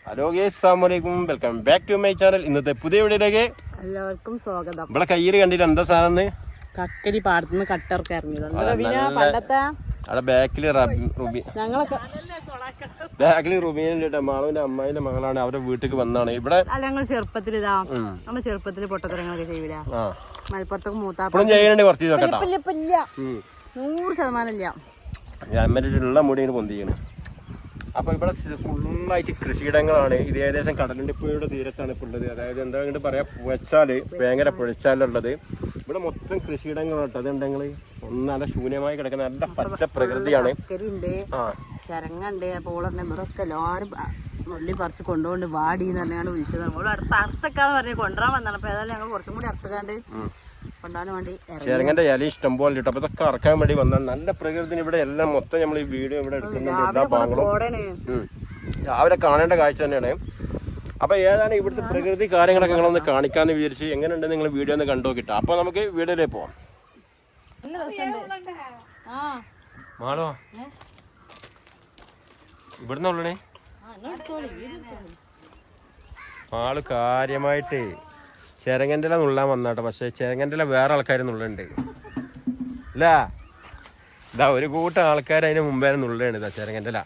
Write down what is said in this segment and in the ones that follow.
Hello guys, അസ്സലാമു അലൈക്കും. Welcome back to my channel. ഇന്നത്തെ പുതിയ വീഡിയോയിലേക്ക് എല്ലാവർക്കും സ്വാഗതം. ഇവിടെ കയ്യിൽ കണ്ടിട്ട് എന്താ സാധനം? കക്കരി പാടത്തുനിന്ന് കട്ടർക്ക് ഇറങ്ങിയത്. അവിടെ ബാക്കില് റുബീനുണ്ട്. മാളുവിന്റെ അമ്മായിന്റെ മകളാണ്. അവരുടെ വീട്ടിലേക്ക് വന്നാണ്. ഇവിടെ ഞങ്ങൾ ചെറുപ്പത്തിൽ നമ്മുടെ ചെറുപ്പത്തിൽ പൊട്ടത്തരങ്ങളൊക്കെ ചെയ്യൂല. മലപ്പുറത്തൊക്കെ മൂത്താപ്പുറം ചെയ്യുന്നുണ്ട്. കുറച്ച് ഇല്ല 100% ഇല്ല. ഉള്ള മുടി പൊന്തിയാണ്. അപ്പൊ ഇവിടെ ഫുള്ളായിട്ട് കൃഷിയിടങ്ങളാണ്. ഇത് ഏകദേശം കടലിന്റെ പുഴയുടെ തീരത്താണ് ഇപ്പോൾ ഉള്ളത്. അതായത് എന്താ കൊണ്ട് പറയാ, പുഴച്ചാല് ഭയങ്കര പുഴച്ചാലുള്ളത്. ഇവിടെ മൊത്തം കൃഷിയിടങ്ങളാണ് കേട്ടോ. അതുണ്ടെങ്കിൽ നല്ല ശൂന്യമായി കിടക്കുന്ന നല്ല പച്ച പ്രകൃതിയാണ്. ചരങ്ങണ്ട് പോളുണ്ട്. ഇവിടൊക്കെ എല്ലാവരും നുള്ളി പറിച്ച് കൊണ്ടുകൊണ്ട് വാടി എന്ന് പറഞ്ഞാണ് വിളിച്ചത്. നമ്മൾ അടുത്ത അർത്ഥക്കാന്ന് പറഞ്ഞ് കൊണ്ടുവരാൻ വന്നാണ്. അപ്പൊ ഏതായാലും ഞങ്ങൾ കുറച്ചും കൂടി അർത്ഥക്കാണ്ട് കൊണ്ടാൻ വേണ്ടി ചെരങ്ങന്റെ ഇല ഇഷ്ടം പോലെ കിട്ടും. അപ്പൊ ഇതൊക്കെ ഇറക്കാൻ വേണ്ടി വന്നാണ്. നല്ല പ്രകൃതി ഇവിടെ എല്ലാം മൊത്തം നമ്മൾ ഈ വീഡിയോ ഇവിടെ എടുക്കുന്നുണ്ട്. എല്ലാ ഭാഗങ്ങളും രാവിലെ കാണേണ്ട കാഴ്ച തന്നെയാണ്. അപ്പൊ ഏതാണ് ഇവിടുത്തെ പ്രകൃതി കാര്യങ്ങളൊക്കെ നിങ്ങളൊന്ന് കാണിക്കാന്ന് വിചാരിച്ച്. എങ്ങനെയുണ്ട് നിങ്ങൾ വീഡിയോ ഒന്ന് കണ്ടു നോക്കിട്ടോ. അപ്പൊ നമുക്ക് വീഡിയോയിലേക്ക് പോവാം. മാളോ ഇവിടുന്ന് ഉള്ളണേ ആള് കാര്യമായിട്ട് ചെരങ്ങൻ്റെ ഇല നുള്ളാൻ വന്നാട്ടോ. പക്ഷെ ചെരങ്ങൻ്റെ ഇല വേറെ ആൾക്കാർ നുള്ളുണ്ട് അല്ല. ഇതാ ഒരു കൂട്ടം ആൾക്കാർ അതിന് മുമ്പേ നുള്ളുകയാണ്. ഇതാ ചെരങ്ങൻ്റെ ഇല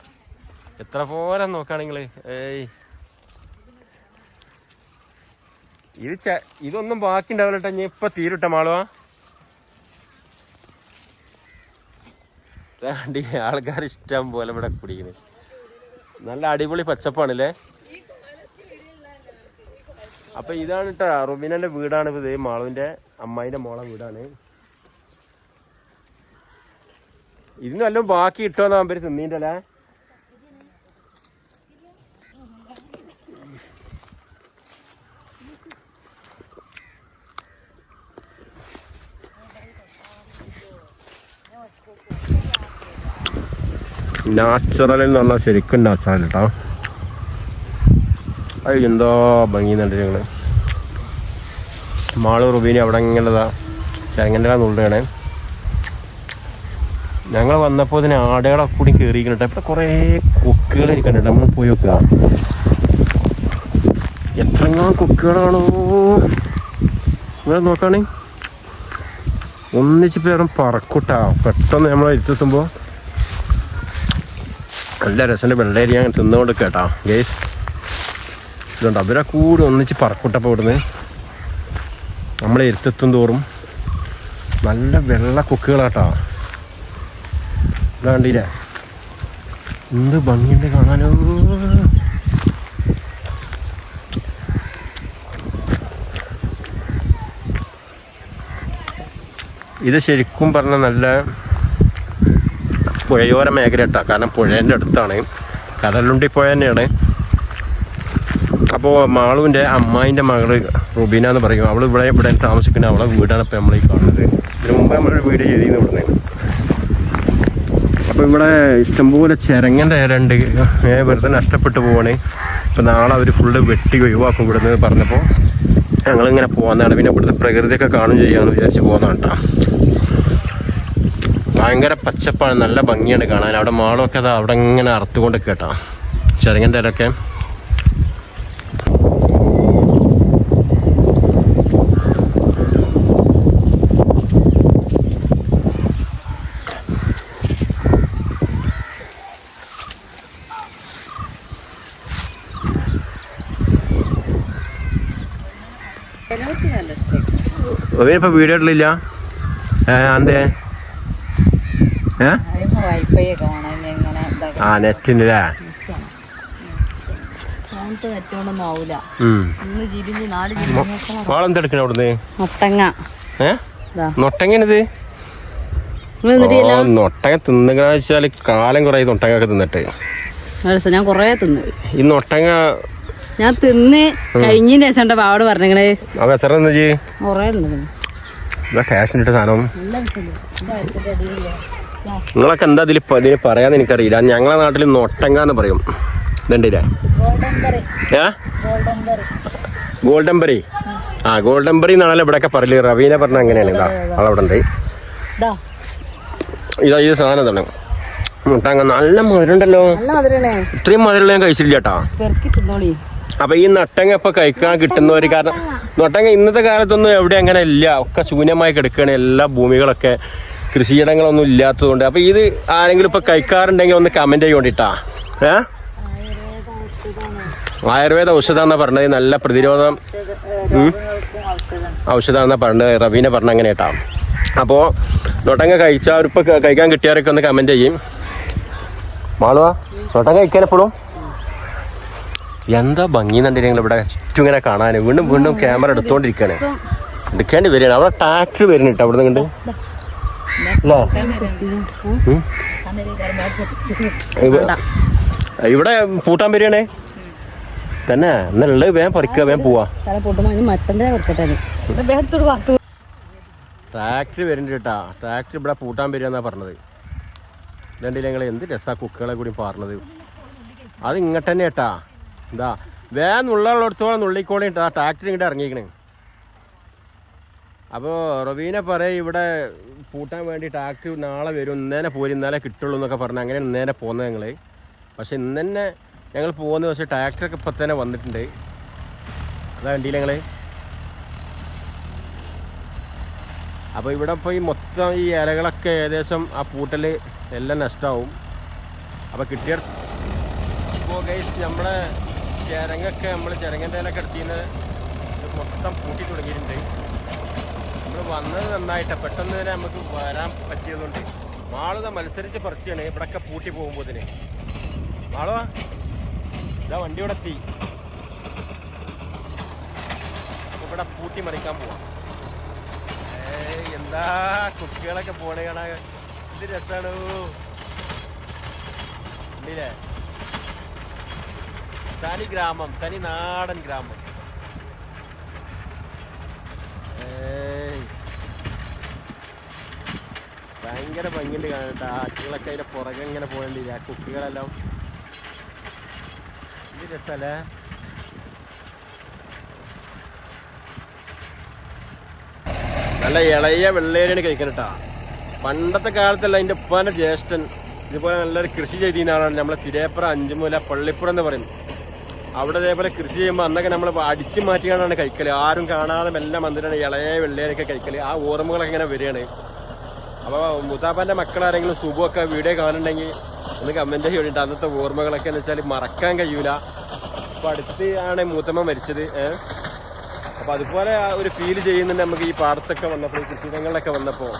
എത്ര പോലെ നോക്കുകയാണെങ്കിൽ. ഇതൊന്നും ബാക്കി ഉണ്ടാവില്ല കേട്ടോ. ഞാൻ ഇപ്പൊ തീരുട്ട മാളുവാ. ആൾക്കാർ ഇഷ്ടം പോലെ ഇവിടെ കുടിക്കുന്നത്. നല്ല അടിപൊളി പച്ചപ്പാണല്ലേ. അപ്പൊ ഇതാണ് കേട്ടോ റുബീനന്റെ വീടാണ്. ഇത് മാളുവിന്റെ അമ്മായിന്റെ മോളെ വീടാണ്. ഇതിന് വല്ലതും ബാക്കി ഇട്ടോന്നാ പേര് തിന്നീൻ്റെ അല്ലേ. നാച്ചുറൽ എന്ന് പറഞ്ഞാൽ ശരിക്കും നാച്ചുറൽ കേട്ടോ. അത് എന്തോ ഭംഗിയുന്നുണ്ട്. ഞങ്ങൾ മാളു റുബീനി അവിടെ ഇങ്ങനെതാ ചെരങ്ങൻ്റെ നുള്ളുകയാണ്. ഞങ്ങൾ വന്നപ്പോൾ ഇതിന് ആടുകളൊക്കെ കൂടി കയറിയിരിക്കണം കേട്ടോ. ഇവിടെ കുറേ കൊക്കുകൾ ഇരിക്കുന്നുണ്ട്. നമ്മൾ പോയി നോക്കുക. എത്രങ്ങാ കൊക്കുകളാണോ ഇവിടെ നോക്കുകയാണെ. ഒന്നിച്ച് പേരും പറക്കൂട്ടാ. പെട്ടെന്ന് നമ്മൾ എത്തുമ്പോൾ നല്ല രസമുണ്ട്. വെള്ളേരി അങ്ങനെ തിന്നുകൊണ്ട് കേട്ടോ ഗേസ്. ഇതുണ്ട് അവരെ കൂടി ഒന്നിച്ച് പറക്കൂട്ടപ്പോൾ ഇവിടുന്ന് നമ്മളെ ഇരുത്തെത്തും തോറും നല്ല വെള്ള കൊക്കുകളാട്ടോ. ഇതാണ്ടില്ലേ എന്ത് ഭംഗിയുണ്ട് കാണാനോ. ഇത് ശരിക്കും പറഞ്ഞാൽ നല്ല പുഴയോര മേഖല കേട്ടോ. കാരണം പുഴേൻ്റെ അടുത്താണ്. കടലുണ്ടി പുഴ തന്നെയാണ്. അപ്പോൾ മാളുവിൻ്റെ അമ്മായിൻ്റെ മകള് റുബീന എന്ന് പറയും. അവൾ ഇവിടെ താമസിക്കുന്ന അവളെ വീടാണ് ഇപ്പോൾ നമ്മൾ ഈ കാണുന്നത്. ഇതിന് മുമ്പ് നമ്മളൊരു വീട് ചെയ്തിരുന്നു ഇവിടുന്ന്. അപ്പോൾ ഇവിടെ ഇഷ്ടംപോലെ ചെരങ്ങൻ്റെ ഇലണ്ട്. വെറുതെ നഷ്ടപ്പെട്ടു പോവാണ്. ഇപ്പോൾ നാളെ അവർ ഫുള്ള് വെട്ടി ഒഴിവാക്കും ഇവിടുന്ന് പറഞ്ഞപ്പോൾ ഞങ്ങളിങ്ങനെ പോകുന്നതാണ്. പിന്നെ ഇവിടുത്തെ പ്രകൃതിയൊക്കെ കാണും ചെയ്യാമെന്ന് വിചാരിച്ച് പോകുന്നതാണ് കേട്ടോ. ഭയങ്കര പച്ചപ്പാണ്. നല്ല ഭംഗിയാണ് കാണാൻ. അവിടെ മാളൊക്കെ അത് അവിടെ ഇങ്ങനെ അറുത്തുകൊണ്ട് കേട്ടോ ചെരങ്ങൻ്റെ ഇലൊക്കെ. ഇപ്പൊ വീഡിയോ ഇട്ടില്ല. എന്തേ നെറ്റിൻ്റെ വാളെന്തെടുക്കണ അവിടുന്ന് നൊട്ടങ്ങനത്. നൊട്ടങ്ങ തിന്നുക വെച്ചാല് കാലം കുറെ നൊട്ടങ്ങൊക്കെ തിന്നിട്ട്. ഞാൻ കൊറേ തിന്നു ഈ നൊട്ടങ്ങ. ഞാൻ തിന്ന് കഴിഞ്ഞതിന് ശേഷം പാവോട് പറഞ്ഞേ. അപ്പൊ എത്ര കൊറേ ക്യാഷിനിട്ട സാധനം. നിങ്ങളൊക്കെ എന്താ ഇതിന് പറയാന്ന് എനിക്കറിയില്ല. ഞങ്ങളെ നാട്ടിൽ നൊട്ടങ്ങ എന്ന് പറയും. ഇതുണ്ടില്ലേ ഗോൾഡൻ ബെറി. ഗോൾഡൻ ബെറി എന്നാണല്ലോ ഇവിടെയൊക്കെ പറയല്. റവീന പറഞ്ഞ അങ്ങനെയാണ്. ഇതാ അതവിടെ ഉണ്ട്. ഇതാ ഈ സാധനം തന്നെ മുട്ടാങ്ങ നല്ല മധുരണ്ടല്ലോ. നല്ല മധുരല്ലേ? ഇത്രയും മധുരം ഞാൻ കഴിച്ചില്ല കേട്ടാ. പെറുക്കി തിന്നോളി. അപ്പൊ ഈ നട്ടങ്ങ ഇപ്പൊ കഴിക്കാൻ കിട്ടുന്നവര്, കാരണം നട്ടങ്ങ ഇന്നത്തെ കാലത്തൊന്നും എവിടെ അങ്ങനെ ഇല്ല, ഒക്കെ ശൂന്യമായി കിടക്കുകയാണ് എല്ലാ ഭൂമികളൊക്കെ, കൃഷിയിടങ്ങളൊന്നും ഇല്ലാത്തതുകൊണ്ട്. അപ്പൊ ഇത് ആരെങ്കിലും ഇപ്പൊ കഴിക്കാറുണ്ടെങ്കിൽ ഒന്ന് കമന്റ് ചെയ്യോണ്ടിട്ടാ. ആയുർവേദ ഔഷധമാണെന്നാ പറഞ്ഞത്, നല്ല പ്രതിരോധം ഔഷധമാണെന്നാ പറഞ്ഞത്, റബീനെ പറഞ്ഞ അങ്ങനെ കേട്ടാ. അപ്പോൾ നൊട്ടങ്ങ കഴിച്ചാൽ ഇപ്പൊ കഴിക്കാൻ കിട്ടിയവരൊക്കെ ഒന്ന് കമന്റ് ചെയ്യും. മാളുവാ നൊട്ടങ്ങ കഴിക്കാൻ എന്താ ഭംഗി എന്നുണ്ടെങ്കിൽ ഇവിടെ ചുറ്റും ഇങ്ങനെ കാണാൻ വീണ്ടും വീണ്ടും ക്യാമറ എടുത്തോണ്ടിരിക്കാണ്, എടുക്കേണ്ടി വരികയാണ്. അവിടെ ട്രാക്ടർ വരുന്നുണ്ട് അവിടെ നിന്ന് ഇവിടെ പൂട്ടാൻ വരികയാണേ തന്നെ. എന്നുള്ളത് വേഗം പറിക്കുക, വേഗം പോവാ. ട്രാക്ടർ വരുന്നുണ്ട് കേട്ടാ, ട്രാക്ടർ ഇവിടെ പൂട്ടാൻ വരികയെന്നാ പറഞ്ഞത്. ഇതുണ്ടെങ്കിൽ ഞങ്ങൾ എന്ത് രസാ കുക്കുകളെ കൂടി പറഞ്ഞത്. അത് ഇങ്ങോട്ട് തന്നെ കേട്ടാ. എന്താ വേഗം നുള്ളിടത്തോളം നുള്ളിക്കോളി ആ ട്രാക്ടർ ഇങ്ങോട്ട് ഇറങ്ങിക്കണേ. അപ്പോൾ റബീനെ പറയും ഇവിടെ പൂട്ടാൻ വേണ്ടി ട്രാക്ടർ നാളെ വരും, ഇന്നേനെ പോരും, ഇന്നലെ കിട്ടുള്ളൂ എന്നൊക്കെ പറഞ്ഞ് അങ്ങനെ ഇന്നേനെ പോകുന്നത് ഞങ്ങൾ. പക്ഷെ ഇന്ന് തന്നെ ഞങ്ങൾ പോകുന്നത്, പക്ഷേ ട്രാക്ടറൊക്കെ ഇപ്പം തന്നെ വന്നിട്ടുണ്ട്. അതാ കണ്ടില്ല ഞങ്ങൾ. അപ്പോൾ ഇവിടെ ഇപ്പോൾ ഈ മൊത്തം ഈ ഇലകളൊക്കെ ഏകദേശം ആ പൂട്ടൽ എല്ലാം നഷ്ടമാവും. അപ്പോൾ കിട്ടിയ ഇപ്പോൾ ഗൈസ് നമ്മളെ ചിരങ്ങൊക്കെ നമ്മൾ ചിരങ്ങൻ്റെ ഇലൊക്കെ എടുത്തിന്ന് മൊത്തം പൂട്ടി തുടങ്ങിയിട്ടുണ്ട്. നമ്മൾ വന്നത് നന്നായിട്ടാണ്, പെട്ടെന്ന് തന്നെ നമുക്ക് വരാൻ പറ്റിയതുകൊണ്ട്. മാളുത മത്സരിച്ച് പറിച്ചാണ് ഇവിടെയൊക്കെ പൂട്ടി പോകുമ്പോൾ ഇതിന്. മാളുവാ ഇതാ വണ്ടി ഇവിടെ എത്തി. ഇവിടെ പൂട്ടി മറിക്കാൻ പോവാം. എന്താ കുട്ടികളൊക്കെ പോണേ കാണാൻ, ഇത് രസമാണ്. ഇല്ലേ തനി ഗ്രാമം, തനി നാടൻ ഗ്രാമം. ഭയങ്കര ഭംഗിയുണ്ട് കാണട്ടെ. ആറ്റുകളൊക്കെ അതിന്റെ പുറകെ ഇങ്ങനെ പോകേണ്ടില്ല, ആ കുട്ടികളെല്ലാം. ഇത് രസല്ലേ. നല്ല ഇളയ വെള്ളേരിയാണ് കഴിക്കണട്ടാ. പണ്ടത്തെ കാലത്തല്ല അതിൻ്റെ ഉപ്പാൻ്റെ ജ്യേഷ്ഠൻ ഇതുപോലെ നല്ലൊരു കൃഷി ചെയ്തിരുന്ന ആളാണ്. നമ്മളെ തിരേപ്പുറ അഞ്ചുമൂല പള്ളിപ്പുറം എന്ന് പറയും. അവിടെ ഇതേപോലെ കൃഷി ചെയ്യുമ്പോൾ അന്നൊക്കെ നമ്മൾ അടിച്ചു മാറ്റിയാണ് കഴിക്കല്. ആരും കാണാതെ മെല്ലെ വന്നിട്ടാണ് ഇളയ വെള്ളേരൊക്കെ കഴിക്കല്. ആ ഓർമ്മകളൊക്കെ ഇങ്ങനെ വരികയാണ്. അപ്പോൾ മുത്താപ്പാൻ്റെ മക്കളാരെങ്കിലും സുഖമൊക്കെ വീഡിയോ കാണുന്നുണ്ടെങ്കിൽ ഒന്ന് കമൻറ്റ് ചെയ്തിട്ട്. അന്നത്തെ ഓർമ്മകളൊക്കെ എന്ന് വെച്ചാൽ മറക്കാൻ കഴിയൂല. അപ്പോൾ അടുത്ത് ആണ് മൂത്തമ്മ മരിച്ചത്. അപ്പോൾ അതുപോലെ ഒരു ഫീൽ ചെയ്യുന്നുണ്ട് നമുക്ക് ഈ പാടത്തൊക്കെ വന്നപ്പോൾ, ഈ കൃഷിയിടങ്ങളിലൊക്കെ വന്നപ്പോൾ.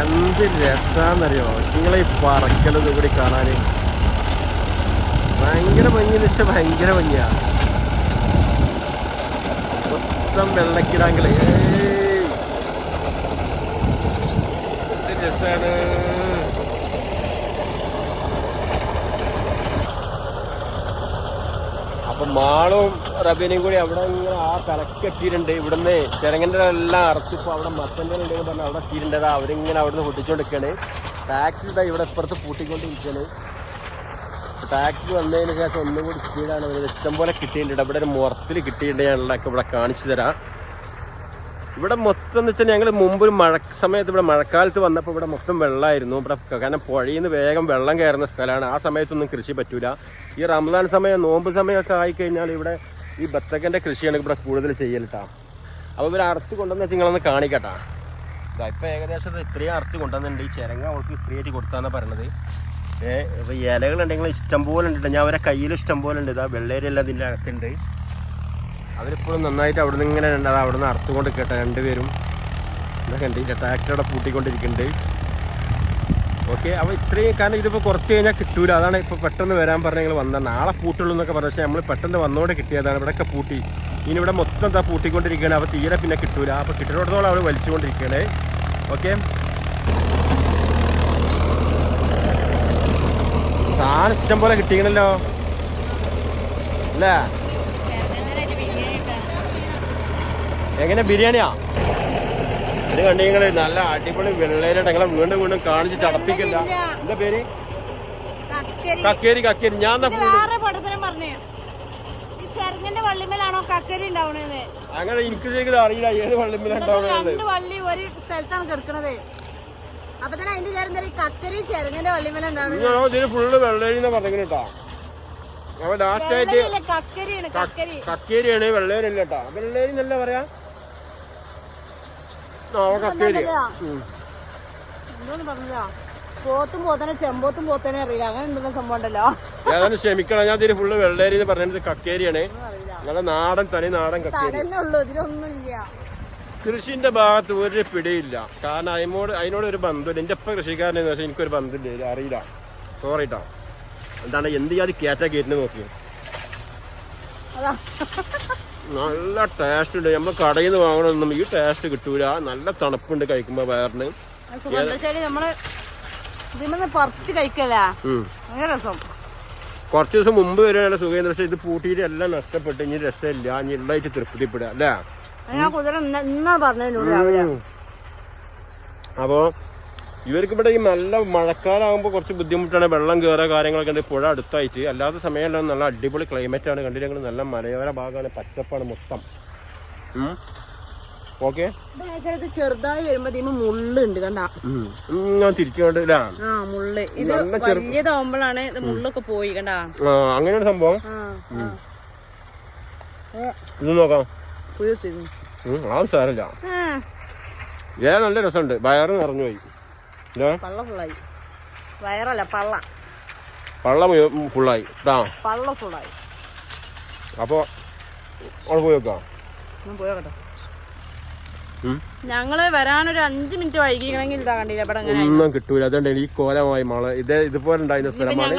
എന്ത് രസാന്നറിയോ നിങ്ങളെ ഈ പറക്കലത് കൂടി കാണാൻ. ഭയങ്കര ഭംഗിയെന്ന് വെച്ചാൽ ഭയങ്കര ഭംഗിയാ. മൊത്തം വെള്ളക്കിടാങ്കളെ എന്ത് രസാണ്. അപ്പൊ മാളും റബീനയും കൂടി അവിടെ ഇങ്ങനെ ആ കലക്കെത്തിയിട്ടുണ്ട്. ഇവിടുന്ന് ചിരങ്ങൻ്റെ എല്ലാം അറച്ചിപ്പോൾ അവിടെ മത്തൻ്റെ ഉണ്ടെന്ന് പറഞ്ഞാൽ അവിടെ എത്തിയിട്ടുണ്ട്. അവരിങ്ങനെ അവിടുന്ന് പൊട്ടിച്ചുകൊണ്ടിരിക്കുകയാണ്. ടാക്സി ഇതാ ഇവിടെ ഇപ്പുറത്ത് പൂട്ടിക്കൊണ്ടിരിക്കുകയാണ്. ടാക്സി വന്നതിന് ശേഷം ഒന്നും കൂടി സ്പീഡാണ്. ഇഷ്ടംപോലെ കിട്ടിയിട്ടുണ്ട്. ഇവിടെ ഒരു മുറത്തിൽ കിട്ടിയിട്ടുണ്ട്. ഞാനുള്ളതൊക്കെ ഇവിടെ കാണിച്ചു തരാം. ഇവിടെ മൊത്തം എന്ന് വെച്ചാൽ ഞങ്ങൾ മുമ്പ് സമയത്ത് ഇവിടെ മഴക്കാലത്ത് വന്നപ്പോൾ ഇവിടെ മൊത്തം വെള്ളമായിരുന്നു. ഇവിടെ കാരണം പുഴയിൽ നിന്ന് വേഗം വെള്ളം കയറുന്ന സ്ഥലമാണ്. ആ സമയത്തൊന്നും കൃഷി പറ്റൂല. ഈ റംസാൻ സമയം, നോമ്പ് സമയമൊക്കെ ആയിക്കഴിഞ്ഞാൽ ഇവിടെ ഈ ബത്തക്കൻ്റെ കൃഷിയാണ് ഇവിടെ കൂടുതൽ ചെയ്യലിട്ടാ. അപ്പോൾ ഇവർ അറുത്ത് കൊണ്ടുവന്ന് വെച്ചാൽ നിങ്ങളൊന്ന് കാണിക്കട്ടാ. ഇപ്പം ഏകദേശം ഇത്രയും അറുത്ത് കൊണ്ടുവന്നിട്ടുണ്ട്. ഈ ചിരങ്ങ അവൾക്ക് ഫ്രീ ആയിട്ട് കൊടുത്താന്നാണ് പറയണത്. ഇപ്പോൾ ഇലകളുണ്ടെങ്കിൽ ഇഷ്ടം പോലെ ഉണ്ട്. ഞാൻ അവരെ കയ്യിൽ ഇഷ്ടം പോലെ ഉണ്ട്. ഇതാ വെള്ളേരെല്ലാം ഇതിൻ്റെ അകത്തുണ്ട്. അവരിപ്പോഴും നന്നായിട്ട് അവിടെ നിന്ന് ഇങ്ങനെ ഉണ്ട്. അത് അവിടെ നിന്ന് അറുത്തുകൊണ്ട് കേട്ടോ രണ്ടുപേരും. ഇതൊക്കെ ഉണ്ട്. ഇതിൻ്റെ ട്രാക്ടറോടെ പൂട്ടിക്കൊണ്ടിരിക്കുന്നുണ്ട്. ഓക്കെ, അപ്പോൾ ഇത്രയും കാരണം ഇതിപ്പോൾ കുറച്ച് കഴിഞ്ഞാൽ കിട്ടൂല. അതാണ് ഇപ്പോൾ പെട്ടെന്ന് വരാൻ പറഞ്ഞ ഞങ്ങൾ വന്നാൽ നാളെ പൂട്ടുള്ളൂ എന്നൊക്കെ പറഞ്ഞു. പക്ഷേ നമ്മൾ പെട്ടെന്ന് വന്നോടെ കിട്ടിയതാണ്. ഇവിടെയൊക്കെ പൂട്ടി. ഇനി ഇവിടെ മൊത്തം എന്താ പൂട്ടിക്കൊണ്ടിരിക്കുകയാണ്. അപ്പോൾ തീരെ പിന്നെ കിട്ടൂല. അപ്പോൾ കിട്ടുന്നിടത്തോളം അവർ വലിച്ചുകൊണ്ടിരിക്കുകയാണ്. ഓക്കെ, സാധനം ഇഷ്ടം പോലെ കിട്ടിക്കണല്ലോ അല്ലേ? എങ്ങനെ ബിരിയാണിയാ ഇത് കണ്ടിങ്ങള്? നല്ല അടിപൊളി വെള്ളേരായിട്ട് ഞങ്ങളെ വീണ്ടും വീണ്ടും കാണിച്ച് ചടപ്പിക്കില്ല. എന്താ പേര്? കക്കേരി. കക്കേരി. ഞാൻ ചെറുങ്ങന്റെ വള്ളിമേലാണോ കക്കരി ഉണ്ടാവണത്? അങ്ങനെ എനിക്ക് ശരിക്കും അറിയില്ല ഏത് വള്ളിമേലുണ്ടാവുന്നത്. 2 വള്ളി ഒരു സ്ഥലത്താണ് കിടക്കണത്. അപ്പൊ തന്നെ അതിന്റെ ചേർന്ന ഈ കക്കരി ചെറുങ്ങന്റെ വള്ളിമേലുണ്ടാവണത്. ഇതിന് ഫുള്ള് വെള്ളേരിന്ന് പറഞ്ഞു കേട്ടോ. അപ്പൊ ലാസ്റ്റ് ആയിട്ട് കക്കേരിയാണ്, വെള്ളേരില്ല കേട്ടോ. വെള്ളേരി എന്നല്ല പറയാ, കക്കേരി. എന്തോന്ന് പറഞ്ഞാ പോത്തും പോത്തനെ ചെമ്പോത്തും പോത്തനെ അറിയില്ല, അങ്ങനെ എന്തെങ്കിലും സംഭവം ഉണ്ടല്ലോ. ഏതായാലും ക്ഷമിക്കണം, ഞാൻ ഇതിന് ഫുള്ള് വെള്ളേരി എന്ന് പറഞ്ഞത് കക്കേരിയാണ്. നല്ല നാടൻ തനി നാടൻ കക്കേരി. ഇതിലൊന്നുമില്ല. കൃഷിന്റെ ഭാഗത്ത് ഒരു പിടിയില്ല. കാരണം അതിനോട് ഒരു ബന്ധമില്ല. എന്റെ ഒപ്പം കൃഷിക്കാരനെന്ന് വെച്ചാൽ എനിക്കൊരു ബന്ധമില്ല, അറിയില്ല. സോറിട്ടോ. എന്താണ് എന്ത് ചെയ്യാതെ കയറ്റുന്ന നോക്കി. നല്ല ടേസ്റ്റ് ഉണ്ട്. നമ്മൾ കടയിൽ നിന്ന് വാങ്ങണമെന്നും ഈ ടേസ്റ്റ് കിട്ടൂല. നല്ല തണുപ്പുണ്ട് കഴിക്കുമ്പോ വയറിന്. കുറച്ച് ദിവസം മുമ്പ് വരെയാണ് സുഖം. പക്ഷെ ഇത് പൂട്ടിയിട്ട് എല്ലാം നഷ്ടപ്പെട്ട് ഇനി രസമില്ല, ഇനി ഉള്ളതായിട്ട് തൃപ്തിപ്പെടുക അല്ലേ. അപ്പോ ഇവർക്ക് ഇവിടെ ഈ നല്ല മഴക്കാലാകുമ്പോൾ കുറച്ച് ബുദ്ധിമുട്ടാണ്. വെള്ളം കയറുക കാര്യങ്ങളൊക്കെ ഉണ്ട്. പുഴ അടുത്തായിട്ട്. അല്ലാത്ത സമയമെല്ലാം നല്ല അടിപൊളി ക്ലൈമറ്റ് ആണ്. കണ്ടില്ലെങ്കിൽ നല്ല മലയോര ഭാഗമാണ്, പച്ചപ്പാണ് മൊത്തം. ഓക്കെ, ചെറുതായി വരുമ്പോ മുള്ളുണ്ട് കണ്ട. ഞാൻ തിരിച്ചുകൊണ്ട് മുള്ള് ഇത് വലിയതാവുമ്പോഴാണ് മുള്ളൊക്കെ പോയി കണ്ട. അങ്ങനെയൊരു സംഭവം. ഇത് നോക്കാം. ആ സാരല്ല, നല്ല രസമുണ്ട്. വയറ് നിറഞ്ഞു പോയി. പള്ള ഫുള്ളായി. വയറല്ല പള്ള ഫുള്ളായി. പള്ള ഫുള്ളായി. അപ്പൊ അവിടെ പോയി വെക്കാം. പോയോട്ടെ. ഞങ്ങള് വരാനൊരു 5 മിനിറ്റ് വൈകിക്കണമെങ്കിൽ ഇതാ കണ്ടില്ല ഇവിടെ ഒന്നും കിട്ടൂല. അതുകൊണ്ട് ഈ കോലമായി മഴ ഇതുപോലെ ഉണ്ടായിരുന്ന സ്ഥലമാണ്.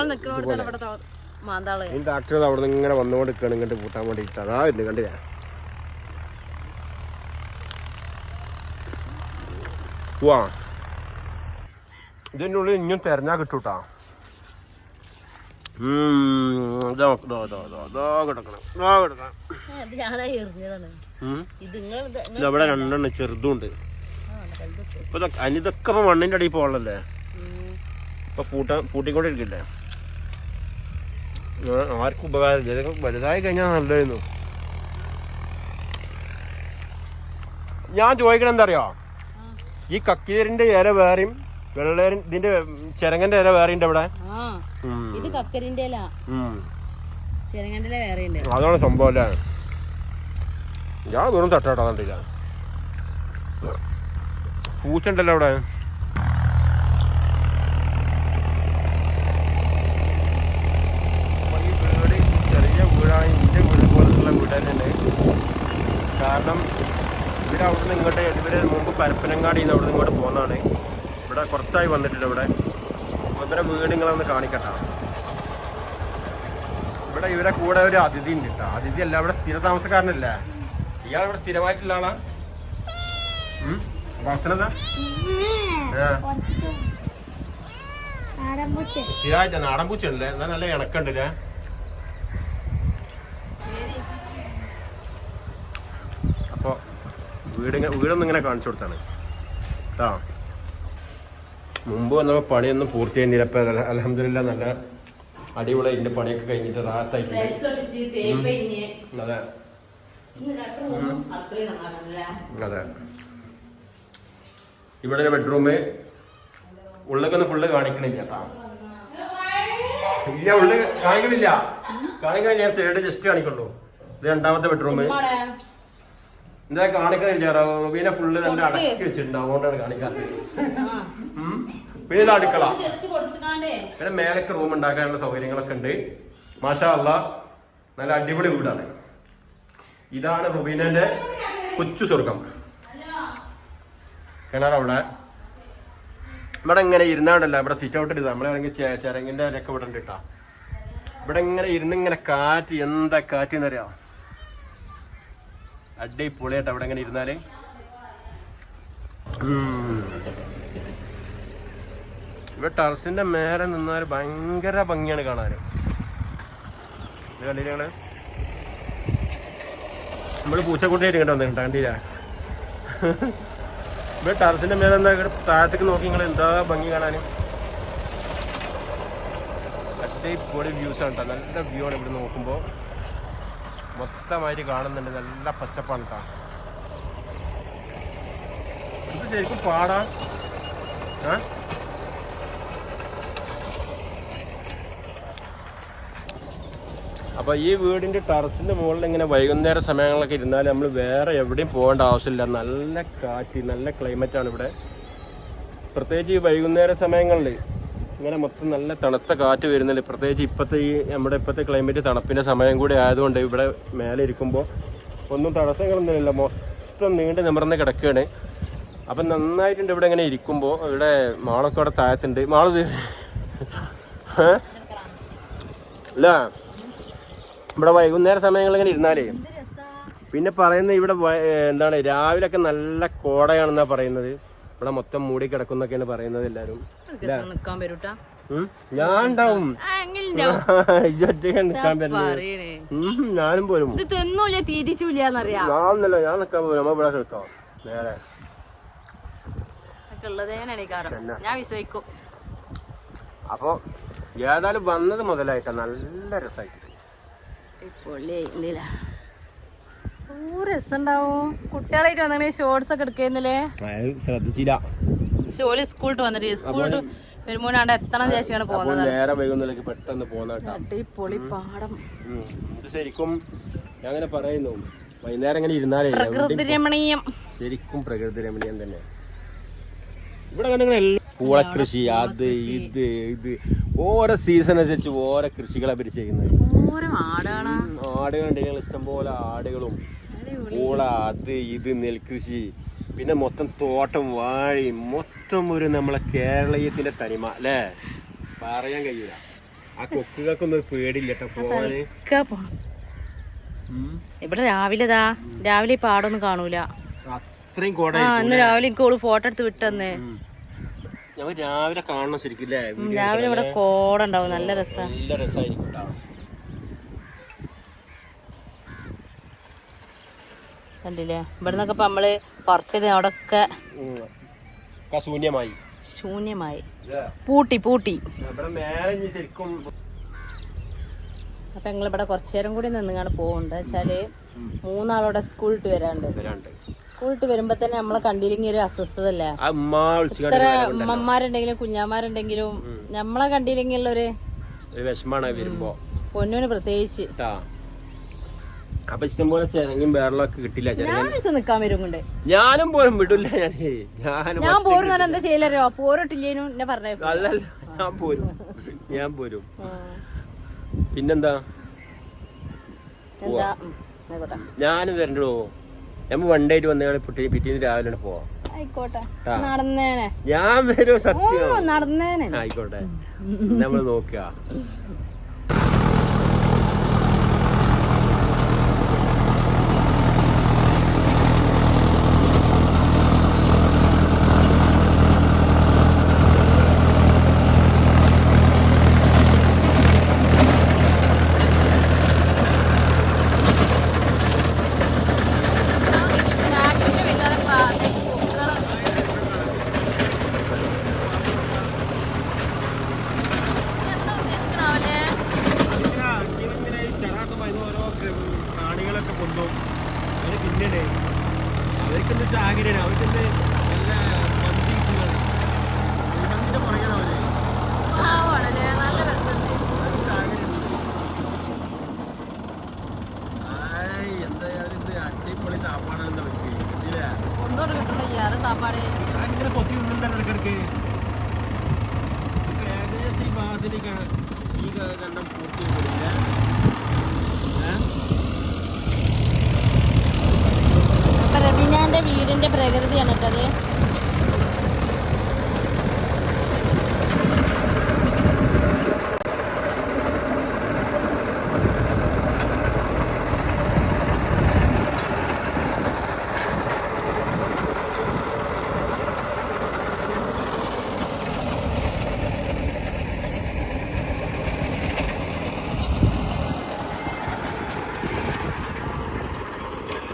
ഡാക്ടർ അവിടെ നിന്ന് ഇങ്ങനെ വന്നുകൊണ്ട് നിൽക്കണം ഇങ്ങോട്ട് പൂട്ടാൻ വേണ്ടിയിട്ട്. അതാ വരുന്നു കണ്ടില്ല. വാ, ഇതിൻ്റെ ഉള്ളിൽ ഇനിയും തെരഞ്ഞാ കിട്ടൂട്ടാ. ഇവിടെ 2 ചെറുതും ഉണ്ട്. ഇപ്പൊ അനിതൊക്കെ ഇപ്പൊ മണ്ണിന്റെ അടിയിൽ പോകണല്ലേ. ഇപ്പൊ പൂട്ടിക്കൊണ്ടിരിക്കില്ലേ. ആർക്കും ഉപകാരം. വലുതായി കഴിഞ്ഞാൽ നല്ലതായിരുന്നു. ഞാൻ ചോദിക്കണം എന്താ അറിയോ, ഈ കക്കീരിന്റെ ഇല വേറെയും വെള്ളേരി ഇതിന്റെ ചെരങ്ങന്റെ ഇല വേറെ ഉണ്ട് അവിടെ. അതാണ് സംഭവം അല്ലേ. ഞാൻ വെറും തട്ടാട്ടോ കണ്ടില്ല. പൂച്ചുണ്ടല്ലോ അവിടെ. ഈ വീട് ചെറിയ വീടാണ്. എൻ്റെ വീട് പോലുള്ള വീട് തന്നെയാണ്. കാരണം ഇവരവിടുന്ന് ഇങ്ങോട്ട് ഇവര് മുമ്പ് പരപ്പനങ്ങാടിയിൽ നിന്ന് അവിടെ നിന്ന് ഇങ്ങോട്ട് പോകുന്നതാണ്. ഇവിടെ കുറച്ചായി വന്നിട്ടുണ്ട്. ഇവിടെ ഇവരുടെ വീട് നിങ്ങളൊന്ന് കാണിക്കട്ടാ. ഇവിടെ ഇവരെ കൂടെ ഒരു അതിഥി ഉണ്ട് കേട്ടോ. അതിഥി അല്ല, ഇവിടെ സ്ഥിര താമസക്കാരനല്ലേ. ഇയാൾ ഇവിടെ സ്ഥിരമായിട്ടുള്ള ആളാ. ഭക്ഷണതാ സ്ഥിരമായിട്ട് നാടൻ പൂച്ചയുണ്ടല്ലേ. എന്നാൽ നല്ല ഇണക്കുണ്ടല്ലേ. അപ്പൊ വീടൊന്നും ഇങ്ങനെ കാണിച്ചു കൊടുത്താണ് കേട്ടോ. മുമ്പ് വന്നപ്പോ പണിയൊന്നും പൂർത്തിയായിരുന്നില്ല. ഇപ്പൊ അൽഹംദുലില്ലാ നല്ല അടിപൊളി ഇതിന്റെ പണിയൊക്കെ കഴിഞ്ഞിട്ട് റാഹത്തായിട്ടുണ്ട്. അതെ അതെ. ഇവിടെ ഒരു ബെഡ്റൂം. ഉള്ളൊക്കെ ഫുള്ള് കാണിക്കണില്ല കേട്ടോ. ഇല്ല, ഉള്ളിൽ കാണിക്കണില്ല. കാണിക്കാൻ ഞാൻ സൈഡ് ജസ്റ്റ് കാണിക്കുള്ളൂ. ഇത് 2ാമത്തെ ബെഡ്റൂം. എന്താ കാണിക്കണില്ല. റബീനെ ഫുള്ള് തന്നെ അടക്കി വെച്ചിട്ടുണ്ട്. അതുകൊണ്ടാണ് കാണിക്കാത്തത്. പിന്നെ ഇത് അടുക്കള. പിന്നെ മേലൊക്കെ റൂം ഉണ്ടാക്കാനുള്ള സൗകര്യങ്ങളൊക്കെ ഉണ്ട്. മാഷാ അല്ലാ, നല്ല അടിപൊളി വീടാണ്. ഇതാണ് റുബീനന്റെ കൊച്ചു സ്വർഗം. കിണറവിടെ. ഇവിടെ ഇങ്ങനെ ഇരുന്നാണ്ടല്ല, ഇവിടെ സിറ്റ് ഔട്ട് ഇടുക. നമ്മളിറങ്ങി ചെരങ്ങിന്റെ ഒക്കെ ഇവിടെ ഉണ്ട് കേട്ടോ. ഇവിടെ ഇങ്ങനെ ഇരുന്നിങ്ങനെ കാറ്റ്, എന്താ കാറ്റ് എന്നറിയാം. അടിപൊളിയായിട്ട് അവിടെ ഇങ്ങനെ ഇരുന്നാല്. ഇവിടെ ടെറസിന്റെ മേലെ നിന്നാൽ ഭയങ്കര ഭംഗിയാണ് കാണാന്. ഇത് കണ്ടില്ല ഞങ്ങള്. നമ്മള് പൂച്ചക്കുട്ടിയായിട്ട് ഇങ്ങോട്ട് വന്നിട്ടുണ്ട്. കണ്ടില്ല. ഇവിടെ ടെറസിന്റെ മേലെ എന്താ താഴത്തേക്ക് നോക്കി നിങ്ങൾ എന്താ ഭംഗി കാണാന്. അടിപൊളി വ്യൂസ് ആണ് കേട്ടോ. നല്ല വ്യൂ ആണ് ഇവിടെ നോക്കുമ്പോ. മൊത്തമായിട്ട് കാണുന്നുണ്ട്. നല്ല പച്ചപ്പാണ് കേട്ടോ. ഇത് ശരിക്കും പാടാ. അപ്പോൾ ഈ വീടിൻ്റെ ടെറസിൻ്റെ മുകളിൽ ഇങ്ങനെ വൈകുന്നേര സമയങ്ങളൊക്കെ ഇരുന്നാൽ നമ്മൾ വേറെ എവിടെയും പോകേണ്ട ആവശ്യമില്ല. നല്ല കാറ്റ്, നല്ല ക്ലൈമറ്റാണ് ഇവിടെ. പ്രത്യേകിച്ച് ഈ വൈകുന്നേര സമയങ്ങളിൽ ഇങ്ങനെ മൊത്തം നല്ല തണുത്ത കാറ്റ് വരുന്നുണ്ട്. പ്രത്യേകിച്ച് ഇപ്പോഴത്തെ ക്ലൈമറ്റ് തണുപ്പിൻ്റെ സമയം കൂടി ആയതുകൊണ്ട് ഇവിടെ മേലെ ഇരിക്കുമ്പോൾ ഒന്നും തടസ്സങ്ങളൊന്നുമില്ല. മൊത്തം നീണ്ട് നിമിർന്ന് കിടക്കുകയാണ്. അപ്പം നന്നായിട്ടുണ്ട് ഇവിടെ ഇങ്ങനെ ഇരിക്കുമ്പോൾ. ഇവിടെ മാളൊക്കെ അവിടെ താഴത്തുണ്ട്. മാളത് അല്ല, ഇവിടെ വൈകുന്നേര സമയങ്ങളിൽ ഇങ്ങനെ ഇരുന്നാലേ പിന്നെ പറയുന്നത് ഇവിടെ എന്താണ് രാവിലെയൊക്കെ നല്ല കോടയാണെന്നാണ് പറയുന്നത്. ഇവിടെ മൊത്തം മൂടി കിടക്കുന്നൊക്കെയാണ് പറയുന്നത് എല്ലാവരും. ഞാൻ ഉണ്ടാവും, നിൽക്കാൻ പറ്റില്ല. ഞാനും പോരും. ഞാനൊന്നല്ലോ, ഞാൻ നിൽക്കാൻ പോരും. നമ്മ ഇവിടെ നിൽക്കാം നേരെ. അപ്പൊ ഏതായാലും വന്നത് മുതലായിട്ടാ നല്ല രസമായിട്ട്. രസമുണ്ടാവും. കുട്ടികളായിട്ട് വന്നെ ഷോർട്സ് ഒക്കെ എടുക്കുന്നില്ലേ? ശ്രദ്ധിച്ചില്ല. ഷോളി സ്കൂളിട്ട് വന്നിട്ട് സ്കൂളിട്ട് വരുമ്പോഴാണ്ട് എത്തണം ശേഷിയാണ് പോകുന്നത്. നേരെ വൈകുന്നേരക്ക് പെട്ടെന്ന് പോകുന്ന പൊളി പാടം. ശരിക്കും ഞാൻ അങ്ങനെ പറയുന്നു, വൈകുന്നേരം ഇങ്ങനെ ഇരുന്നാലേ പ്രകൃതി രമണീയം. ശരിക്കും പ്രകൃതി രമണീയം തന്നെ. ഇവിടെ കണ്ടിങ്ങനെ എല്ലാം പൂളക്കൃഷി, അത് ഇത് ഓരോ സീസൺ അനുസരിച്ച് ഓരോ കൃഷികളെ പറ്റി ചെയ്യുന്നത്. ആടുകളുണ്ടെങ്കിൽ ഇഷ്ടംപോലെ ആടുകളും പൂള, അത് ഇത് നെൽകൃഷി, പിന്നെ മൊത്തം തോട്ടം, വാഴയും, മൊത്തം ഒരു നമ്മളെ കേരളീയത്തിന്റെ തനിമ അല്ലേ, പറയാൻ കഴിയൂല. ആ കൊക്കുകൾക്കൊന്നും ഒരു പേടില്ല കേട്ടോ പോവാന്. ഇവിടെ രാവിലെ പാടൊന്നും കാണൂല. അത്രയും കോട. ഇന്ന് രാവിലെ എനിക്ക് ഫോട്ടോ എടുത്ത് വിട്ടെന്ന്. ഞങ്ങൾ രാവിലെ കാണണം ശരിക്കും. രാവിലെ ഇവിടെ കോട ഉണ്ടാവും. നല്ല രസമായിരിക്കും. കണ്ടില്ലേ? ഇവിടുന്നൊക്കെ ഇപ്പൊ നമ്മള് പറിച്ചത് അവിടൊക്കെ ശൂന്യമായി പൂട്ടി. അപ്പൊ ഞങ്ങളിവിടെ കുറച്ചേരം കൂടി നിന്നാണ് പോകുന്നത്. വെച്ചാല് 3 ആളോടെ സ്കൂളിട്ട് വരാണ്ട്. സ്കൂളിട്ട് വരുമ്പോ തന്നെ നമ്മളെ കണ്ടില്ലെങ്കിൽ ഒരു അസ്വസ്ഥത അല്ലേ? ഇത്ര അമ്മമാരുണ്ടെങ്കിലും കുഞ്ഞാമാരുണ്ടെങ്കിലും നമ്മളെ കണ്ടില്ലെങ്കിൽ ഒരു വിഷമാണ് വരുമ്പോ. പൊന്നൂന് പ്രത്യേകിച്ച്. അപ്പൊ ഇഷ്ടംപോലെ ചെരങ്ങും വേറെള്ളൊക്കെ കിട്ടില്ല. നിക്കാൻ വരുന്നുണ്ട്. ഞാനും പോലും വിടില്ല. ഞാൻ പോരും. എന്താ ചെയ്യലോ? പോരട്ടില്ലേനും എന്നെ പറഞ്ഞ. അല്ലല്ല, ഞാൻ പോരും. പിന്നെന്താ, ഞാനും വരണ്ടോ? നമ്മ വണ്ടായിട്ട് വന്നയാളെ പിറ്റേന്ന് രാവിലെ പോവാം. ആയിക്കോട്ടെ, നടന്നേനെ. ഞാൻ വരും, സത്യം നടന്നേനെ. ആയിക്കോട്ടെ, നമ്മള് നോക്കുക. പ്രാണികളൊക്കെ കൊണ്ടും അവര് തിന്നണേ. അവർക്കെന്ത് ചാകരയാണ്, അവർക്കെന്ത് നല്ല മന്തിന്റെ പുറകെയാണ് എന്തായാലും ഇത് അടിപൊളി സാപ്പാടാണ് അവർക്ക്. കിട്ടില്ലേ? ഇങ്ങനെ കൊത്തി തിന്നിട്ടുണ്ടല്ലോ ഇടയ്ക്കിടയ്ക്ക്. ഏകദേശം ഈ ഭാഗത്തിലേക്കാണ് ഈ കണ്ടം പൂർത്തി വരില്ല. റബീനാന്റെ വീടിന്റെ പ്രകൃതിയാണ് കേട്ടത്.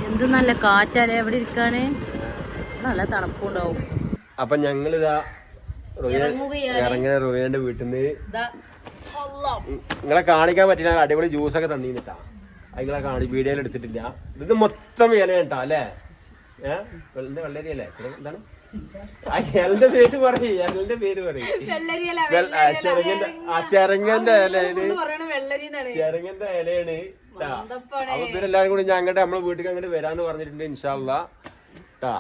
എന്ത് നല്ല കാറ്റാലേ എവിടെ ഇരിക്കാന്. നല്ല തണുപ്പുണ്ടാവും. അപ്പൊ ഞങ്ങളിതാ ഇറങ്ങിയ റോയന്റെ വീട്ടിൽ നിന്ന് നിങ്ങളെ കാണിക്കാൻ പറ്റില്ല. അടിപൊളി ജ്യൂസൊക്കെ തന്നിട്ടാ. അതിങ്ങളെ വീഡിയോയിൽ എടുത്തിട്ടില്ല. ഇത് മൊത്തം ഇല കേട്ടോ അല്ലേ? വെള്ളരിയല്ലേ? എന്താണ് എന്റെ പേര് പറയും, എന്റെ പേര് പറയും. ചെരങ്ങന്റെ ഇലയാണ്, ചെരങ്ങന്റെ ഇലയാണ്. അപ്പൊ ഇവരെല്ലാരും കൂടി ഞാൻ അങ്ങോട്ട് നമ്മളെ വീട്ടിൽ അങ്ങോട്ട് വരാന്ന് പറഞ്ഞിട്ടുണ്ട് ഇൻഷാ അല്ലാഹ് ട്ടാ.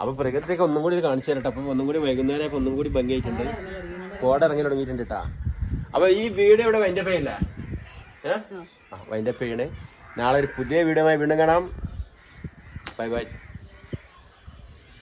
അപ്പൊ പ്രകൃതിയൊക്കെ ഒന്നും കൂടി കാണിച്ചു തരട്ടെ. അപ്പൊ ഒന്നും കൂടി വൈകുന്നേരം ഒന്നും കൂടി ഭംഗിയായിട്ടുണ്ട്. കോട ഇറങ്ങി തുടങ്ങിയിട്ടുണ്ട് കേട്ടാ. അപ്പൊ ഈ വീഡിയോ ഇവിടെ വൈൻഡപ്പ് ചെയ്യില്ല, വൈൻഡപ്പ് ചെയ്യണേ. നാളെ ഒരു പുതിയ വീഡിയോ വീണ്ടും കാണാം. Bye bye.